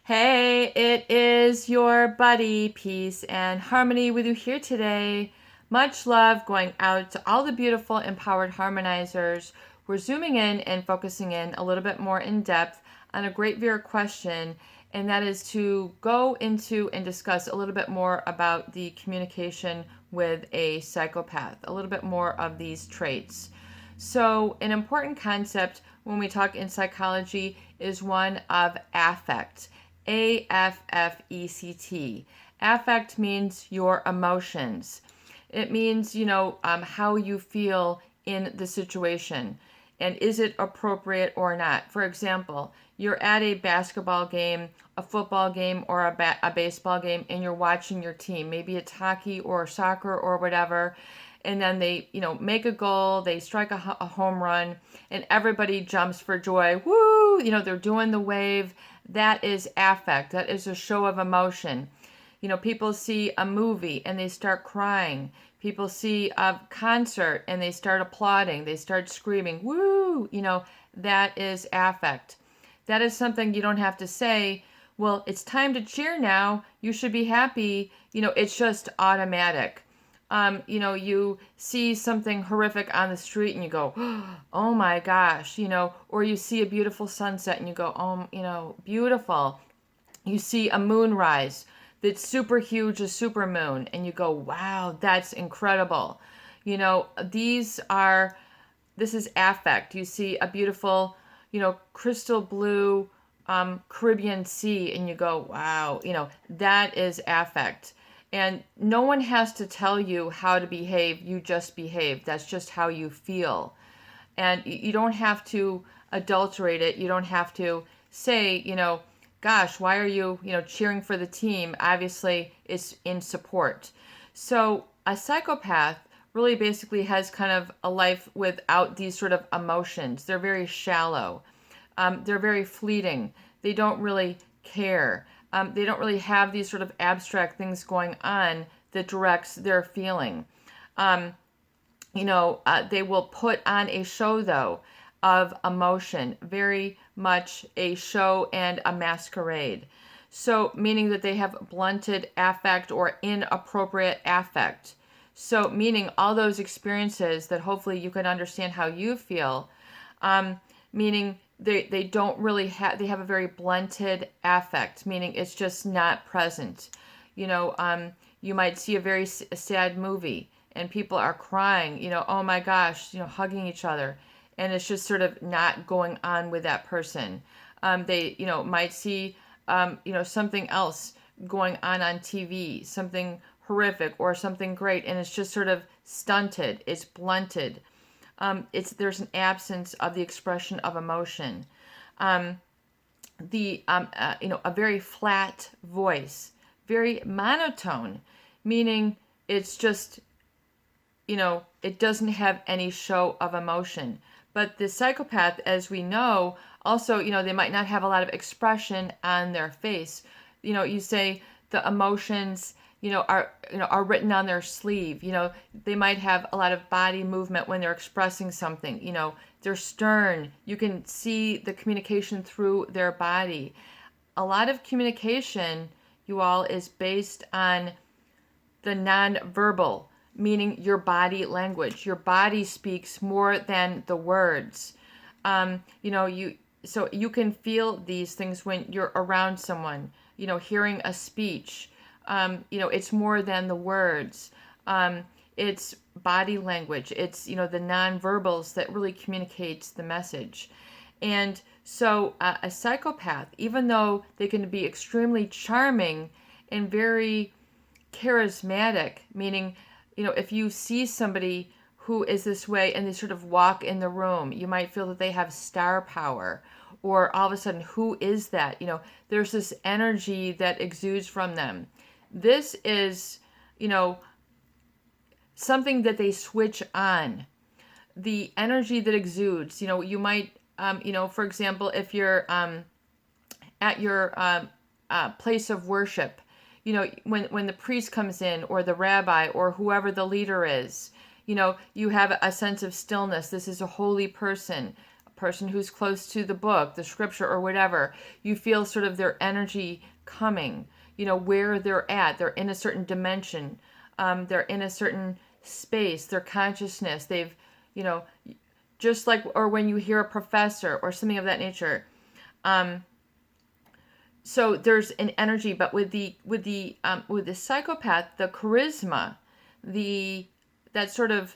Hey, it is your buddy, Peace and Harmony with you here today. Much love going out to all the beautiful empowered harmonizers. We're zooming in and focusing in a little bit more in depth on a great viewer question, and that is to go into and discuss a little bit more about the communication with a psychopath, a little bit more of these traits. So, an important concept when we talk in psychology is one of affect. AFFECT. Affect means your emotions. It means, how you feel in the situation. And is it appropriate or not? For example, you're at a basketball game, a football game, or a baseball game, and you're watching your team. Maybe it's hockey or soccer or whatever. And then they, make a goal, they strike a home run, and everybody jumps for joy. Woo! They're doing the wave. That is affect. That is a show of emotion. People see a movie and they start crying. People see a concert and they start applauding. They start screaming, woo! That is affect. That is something you don't have to say, well, it's time to cheer now. You should be happy. It's just automatic. You see something horrific on the street and you go, oh my gosh, or you see a beautiful sunset and you go, oh, beautiful. You see a moonrise that's super huge, a super moon, and you go, wow, that's incredible. This is affect. You see a beautiful, crystal blue Caribbean Sea and you go, wow, that is affect. And no one has to tell you how to behave. You just behave. That's just how you feel. And you don't have to adulterate it. You don't have to say, gosh, why are you, cheering for the team? Obviously, it's in support. So a psychopath really basically has kind of a life without these sort of emotions. They're very shallow. They're very fleeting. They don't really care. They don't really have these sort of abstract things going on that directs their feeling. They will put on a show, though, of emotion, very much a show and a masquerade. So, meaning that they have blunted affect or inappropriate affect. So, meaning all those experiences that hopefully you can understand how you feel, meaning they don't really have, they have a very blunted affect, meaning it's just not present. You might see a very sad movie and people are crying, oh my gosh, hugging each other. And it's just sort of not going on with that person. They, might see, something else going on TV, something horrific or something great. And it's just sort of stunted. It's blunted. There's an absence of the expression of emotion. A very flat voice, very monotone, meaning it's just, it doesn't have any show of emotion. But the psychopath, as we know, also, they might not have a lot of expression on their face. You say the emotions, are written on their sleeve. They might have a lot of body movement when they're expressing something. They're stern. You can see the communication through their body. A lot of communication, you all, is based on the nonverbal, meaning your body language. Your body speaks more than the words. So you can feel these things when you're around someone. Hearing a speech. It's more than the words. It's body language. It's, the nonverbals that really communicates the message. And so a psychopath, even though they can be extremely charming and very charismatic, meaning, if you see somebody who is this way and they sort of walk in the room, you might feel that they have star power. Or all of a sudden, who is that? There's this energy that exudes from them. This is, something that they switch on. The energy that exudes, you might, for example, if you're at your place of worship, when the priest comes in or the rabbi or whoever the leader is, you have a sense of stillness. This is a holy person. person who's close to the book, the scripture, or whatever. You feel sort of their energy coming, where they're at. They're in a certain dimension. They're in a certain space, their consciousness. They've, just like, or when you hear a professor or something of that nature. So there's an energy, but with the psychopath, the charisma, that sort of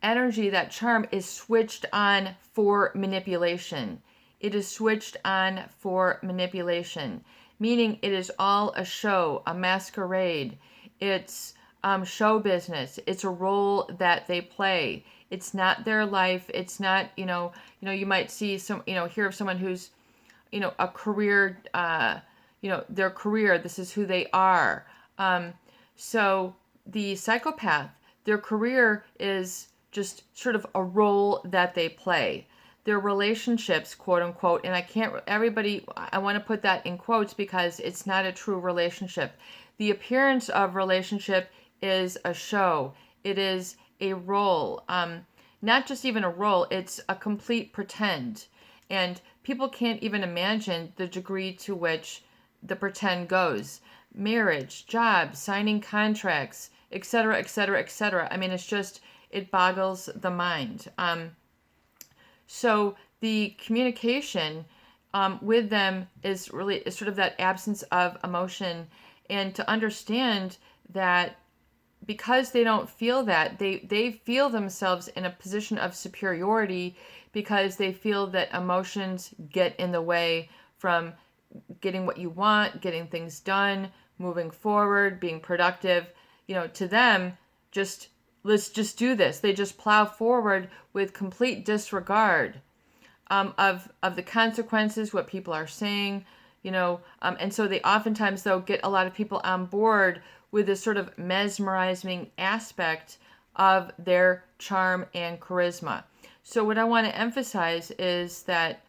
energy, that charm is switched on for manipulation. It is switched on for manipulation, meaning it is all a show, a masquerade. It's show business. It's a role that they play. It's not their life. It's not, you might see hear of someone who's, a career, their career, this is who they are. So the psychopath, their career is just sort of a role that they play. Their relationships, quote unquote, and I want to put that in quotes because it's not a true relationship. The appearance of relationship is a show. It is a role. Not just even a role, it's a complete pretend. And people can't even imagine the degree to which the pretend goes. Marriage, jobs, signing contracts, etc., etc., etc. I mean, it boggles the mind. So the communication with them is sort of that absence of emotion, and to understand that because they don't feel that, they feel themselves in a position of superiority because they feel that emotions get in the way from getting what you want, getting things done, moving forward, being productive. To them, let's just do this. They just plow forward with complete disregard of the consequences, what people are saying, and so they oftentimes, though, get a lot of people on board with this sort of mesmerizing aspect of their charm and charisma. So what I want to emphasize is that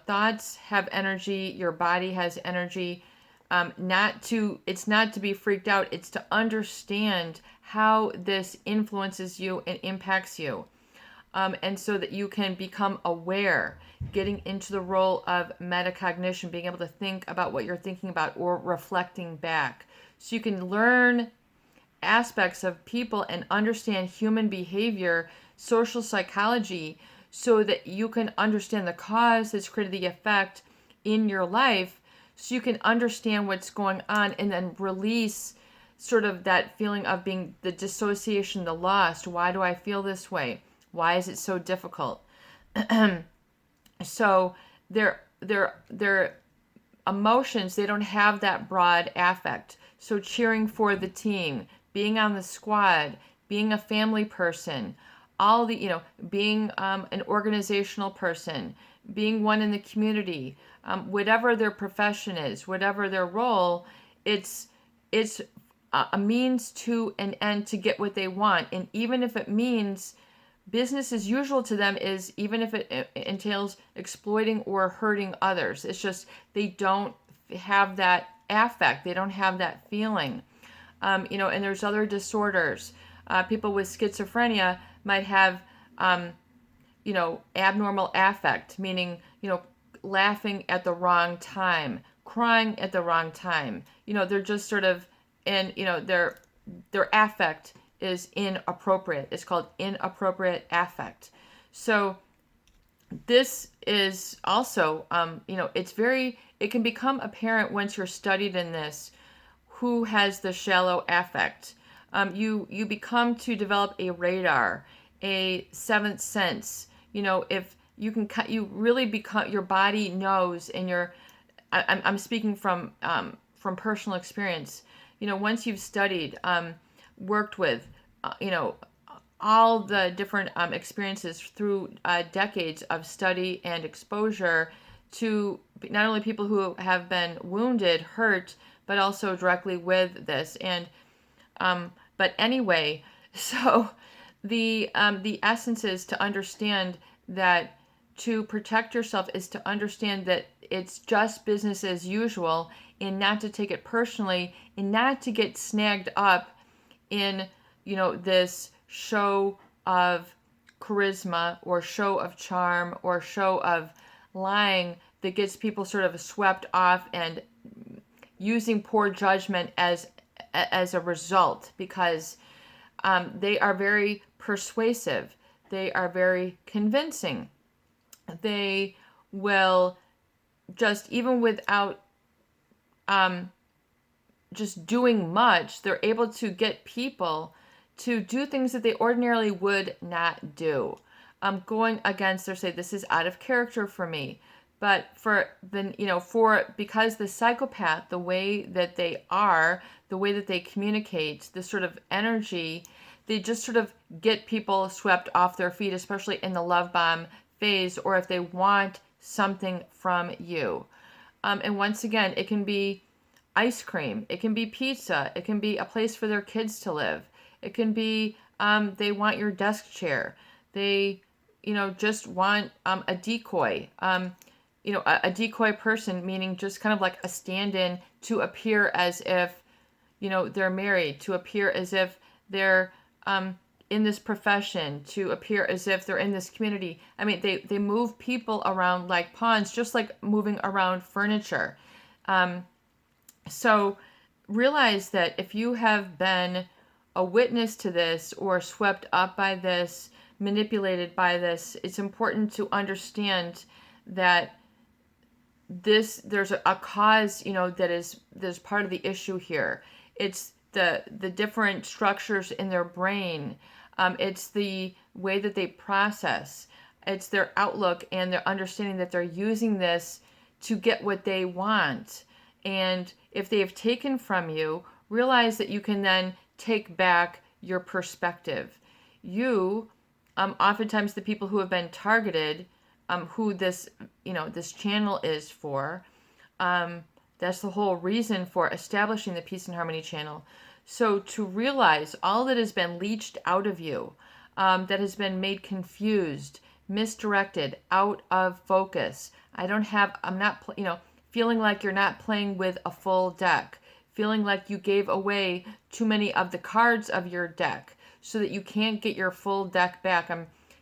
thoughts have energy, your body has energy. It's not to be freaked out. It's to understand how this influences you and impacts you. And so that you can become aware, getting into the role of metacognition, being able to think about what you're thinking about or reflecting back. So you can learn aspects of people and understand human behavior, social psychology, so that you can understand the cause that's created the effect in your life, so you can understand what's going on and then release sort of that feeling of being the dissociation, the lost. Why do I feel this way? Why is it so difficult? So their emotions, they don't have that broad affect. So cheering for the team, being on the squad, being a family person, all the, being an organizational person, being one in the community, whatever their profession is, whatever their role, it's a means to an end to get what they want. And even if it means business as usual to them, is even if it entails exploiting or hurting others, it's just they don't have that affect, they don't have that feeling. And there's other disorders. People with schizophrenia might have abnormal affect, meaning laughing at the wrong time, crying at the wrong time. They're just sort of, and their affect is inappropriate. It's called inappropriate affect. So this is also, it can become apparent once you're studied in this, who has the shallow affect. You become to develop a radar, a seventh sense. If you can, you really become, your body knows, and I'm speaking from personal experience. Once you've studied, worked with, all the different experiences through decades of study and exposure to not only people who have been wounded, hurt, but also directly with this. And but anyway, so the essence is to understand that to protect yourself is to understand that it's just business as usual, and not to take it personally, and not to get snagged up in this show of charisma or show of charm or show of lying that gets people sort of swept off and using poor judgment as a result, because they are very persuasive. They are very convincing. They will just, even without just doing much, they're able to get people to do things that they ordinarily would not do. Going against their, say, this is out of character for me. But for the, because the psychopath, the way that they are, the way that they communicate, this sort of energy, they just sort of get people swept off their feet, especially in the love bomb phase, or if they want something from you. And once again, it can be ice cream, it can be pizza, it can be a place for their kids to live, it can be they want your desk chair, they just want a decoy, a decoy person, meaning just kind of like a stand-in to appear as if they're married, to appear as if they're in this profession, to appear as if they're in this community. I mean, they move people around like pawns, just like moving around furniture. So realize that if you have been a witness to this or swept up by this, manipulated by this, it's important to understand that there's a cause, there's part of the issue here. It's the different structures in their brain. It's the way that they process. It's their outlook and their understanding that they're using this to get what they want. And if they have taken from you, realize that you can then take back your perspective. You, oftentimes the people who have been targeted, who this channel is for, that's the whole reason for establishing the Peace and Harmony channel. So to realize all that has been leached out of you, that has been made confused, misdirected, out of focus. I'm not, feeling like you're not playing with a full deck, feeling like you gave away too many of the cards of your deck so that you can't get your full deck back.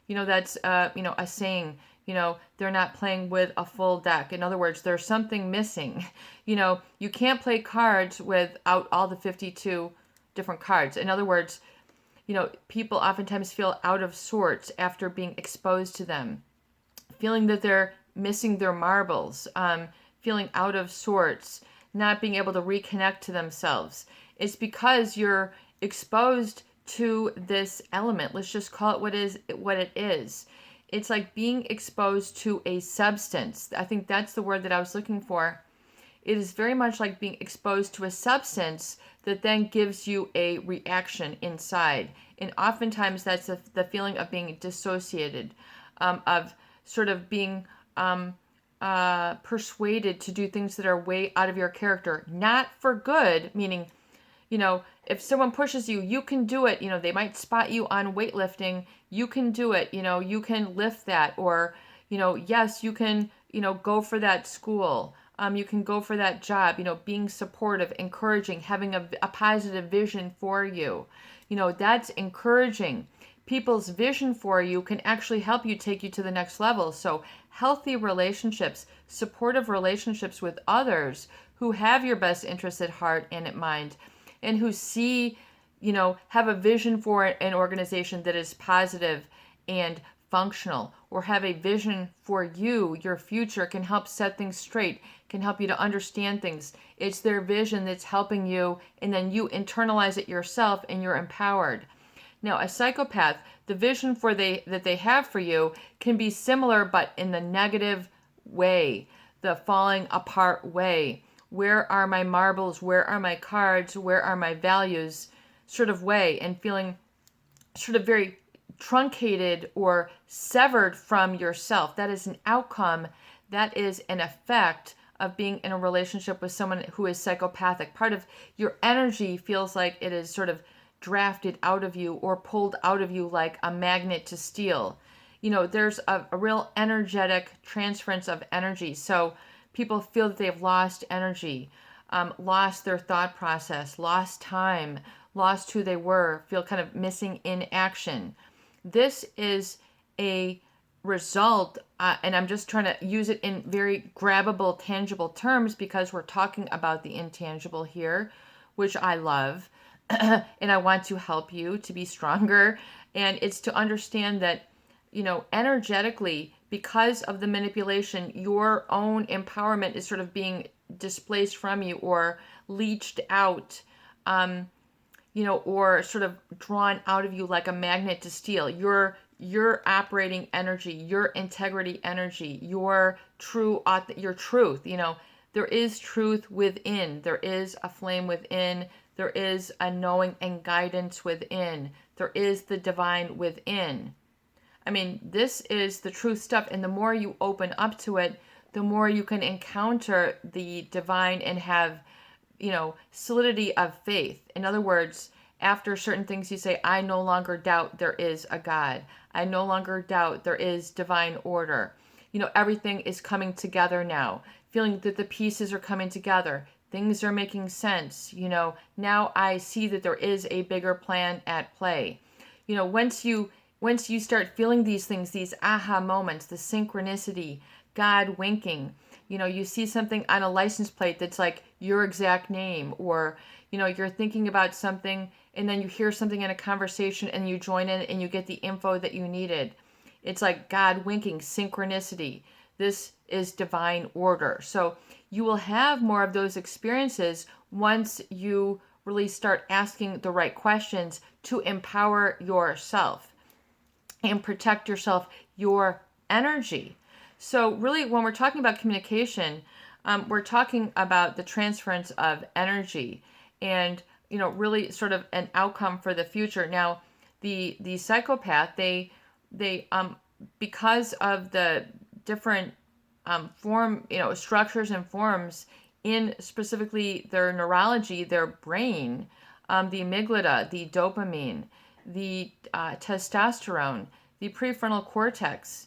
That's, a saying, they're not playing with a full deck. In other words, there's something missing. You can't play cards without all the 52 different cards. In other words, people oftentimes feel out of sorts after being exposed to them, feeling that they're missing their marbles, feeling out of sorts, not being able to reconnect to themselves. It's because you're exposed to this element. Let's just call it what it is. It's like being exposed to a substance. I think that's the word that I was looking for. It is very much like being exposed to a substance that then gives you a reaction inside. And oftentimes that's the feeling of being dissociated, of sort of being persuaded to do things that are way out of your character, not for good, meaning, if someone pushes you, you can do it. They might spot you on weightlifting, you can do it, you can lift that, or, yes, you can, go for that school, you can go for that job, being supportive, encouraging, having a positive vision for you. That's encouraging. People's vision for you can actually help you take you to the next level. So healthy relationships, supportive relationships with others who have your best interests at heart and at mind, and who see, have a vision for an organization that is positive and functional, or have a vision for you, your future, can help set things straight, can help you to understand things. It's their vision that's helping you, and then you internalize it yourself and you're empowered. Now, a psychopath, the vision that they have for you can be similar, but in the negative way, the falling apart way. Where are my marbles? Where are my cards? Where are my values? Sort of way, and feeling sort of very truncated or severed from yourself. That is an outcome. That is an effect of being in a relationship with someone who is psychopathic. Part of your energy feels like it is sort of drafted out of you or pulled out of you like a magnet to steel. There's a real energetic transference of energy. So people feel that they have lost energy, lost their thought process, lost time, lost who they were, feel kind of missing in action. This is a result, and I'm just trying to use it in very grabbable, tangible terms because we're talking about the intangible here, which I love. And I want to help you to be stronger. And it's to understand that, energetically, because of the manipulation, your own empowerment is sort of being displaced from you or leached out, or sort of drawn out of you like a magnet to steel. Your operating energy, your integrity energy, your truth. There is truth within. There is a flame within. There is a knowing and guidance within. There is the divine within. I mean, this is the truth stuff. And the more you open up to it, the more you can encounter the divine and have, solidity of faith. In other words, after certain things you say, I no longer doubt there is a God. I no longer doubt there is divine order. Everything is coming together now. Feeling that the pieces are coming together. Things are making sense. Now I see that there is a bigger plan at play. Once you start feeling these things, these aha moments, the synchronicity, God winking, you see something on a license plate that's like your exact name, or, you're thinking about something and then you hear something in a conversation and you join in and you get the info that you needed. It's like God winking, synchronicity. This is divine order. So you will have more of those experiences once you really start asking the right questions to empower yourself and protect yourself, your energy. So really, when we're talking about communication, we're talking about the transference of energy and, really sort of an outcome for the future. Now, the psychopath, they because of the different structures and forms in specifically their neurology, their brain, the amygdala, the dopamine, the testosterone, the prefrontal cortex,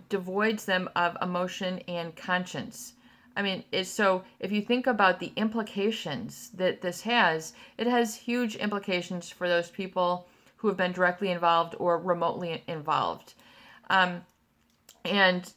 devoids them of emotion and conscience. I mean, so if you think about the implications that this has, it has huge implications for those people who have been directly involved or remotely involved. And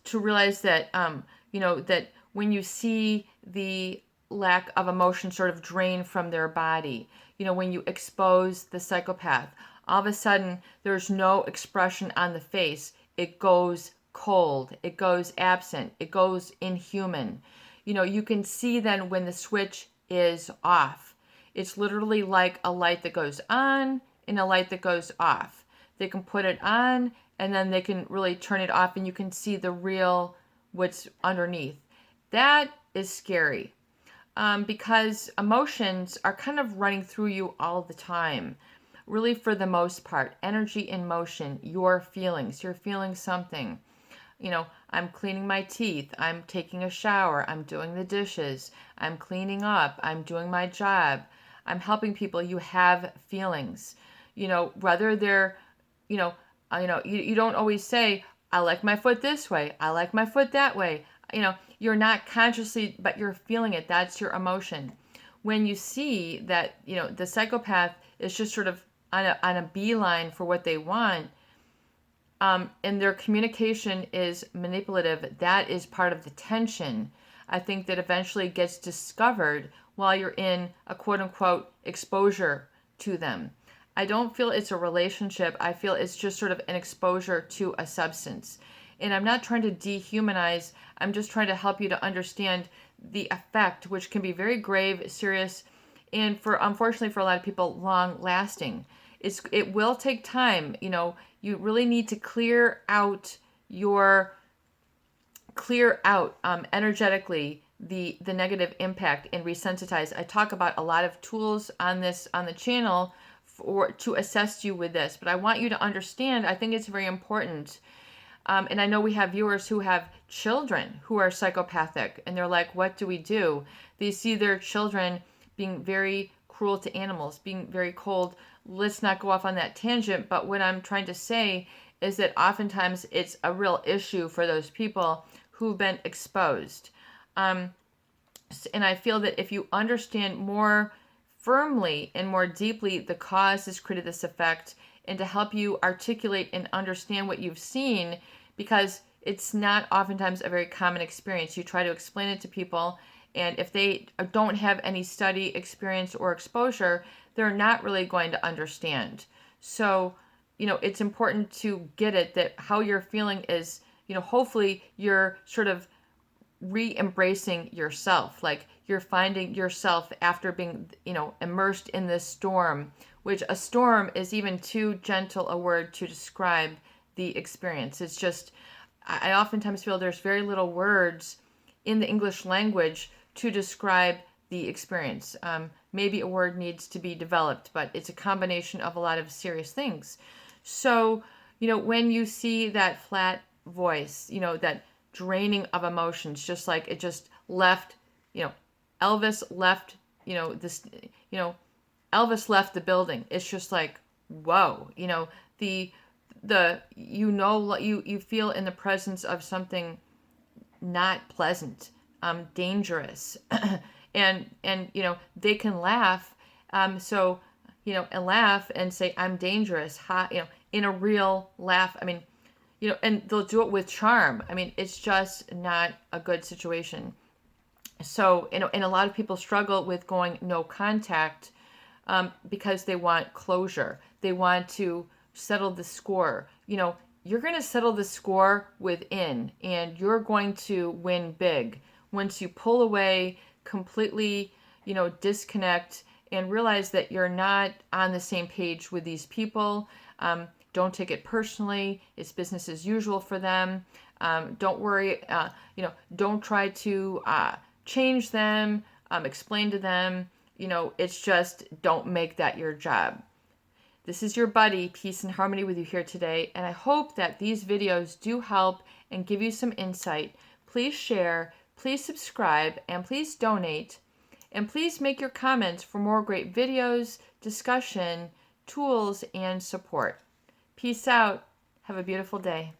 to realize that, that when you see the lack of emotion sort of drain from their body, when you expose the psychopath, all of a sudden there's no expression on the face. It goes cold, it goes absent, it goes inhuman. You can see then when the switch is off. It's literally like a light that goes on and a light that goes off. They can put it on and then they can really turn it off and you can see the real what's underneath. That is scary because emotions are kind of running through you all the time. Really, for the most part, energy in motion, your feelings, you're feeling something. I'm cleaning my teeth, I'm taking a shower, I'm doing the dishes, I'm cleaning up, I'm doing my job, I'm helping people. You have feelings, whether they're, you don't always say, I like my foot this way, I like my foot that way. You're not consciously, but you're feeling it. That's your emotion. When you see that, the psychopath is just sort of on a beeline for what they want, and their communication is manipulative, that is part of the tension, I think, that eventually gets discovered while you're in a quote-unquote exposure to them. I don't feel it's a relationship. I feel it's just sort of an exposure to a substance. And I'm not trying to dehumanize. I'm just trying to help you to understand the effect, which can be very grave, serious, and unfortunately for a lot of people, long lasting. It will take time. You really need to clear out energetically the negative impact and resensitize. I talk about a lot of tools on the channel to assist you with this, but I want you to understand, I think it's very important. And I know we have viewers who have children who are psychopathic, and they're like, what do we do? They see their children being very cruel to animals, being very cold. Let's not go off on that tangent, but what I'm trying to say is that oftentimes it's a real issue for those people who've been exposed. And I feel that if you understand more firmly and more deeply the cause has created this effect, and to help you articulate and understand what you've seen, because it's not oftentimes a very common experience. You try to explain it to people, and if they don't have any study, experience, or exposure, they're not really going to understand. So, it's important to get it that how you're feeling is, hopefully you're sort of re-embracing yourself, like you're finding yourself after being immersed in this storm, which a storm is even too gentle a word to describe the experience. It's just, I oftentimes feel there's very little words in the English language to describe the experience. Maybe a word needs to be developed, but it's a combination of a lot of serious things. So when you see that flat voice, that draining of emotions, just like it just left, Elvis left, this, Elvis left the building. It's just like, whoa, the you feel in the presence of something not pleasant, dangerous, and they can laugh, so and laugh and say I'm dangerous, in a real laugh. I mean, and they'll do it with charm. I mean, it's just not a good situation. So, and a lot of people struggle with going no contact, because they want closure. They want to settle the score. You're going to settle the score within, and you're going to win big once you pull away, completely, disconnect, and realize that you're not on the same page with these people. Don't take it personally. It's business as usual for them. Don't worry. Don't try to change them, explain to them. It's just, don't make that your job. This is your buddy, Peace and Harmony, with you here today, and I hope that these videos do help and give you some insight. Please share, please subscribe, and please donate. And please make your comments for more great videos, discussion, tools, and support. Peace out. Have a beautiful day.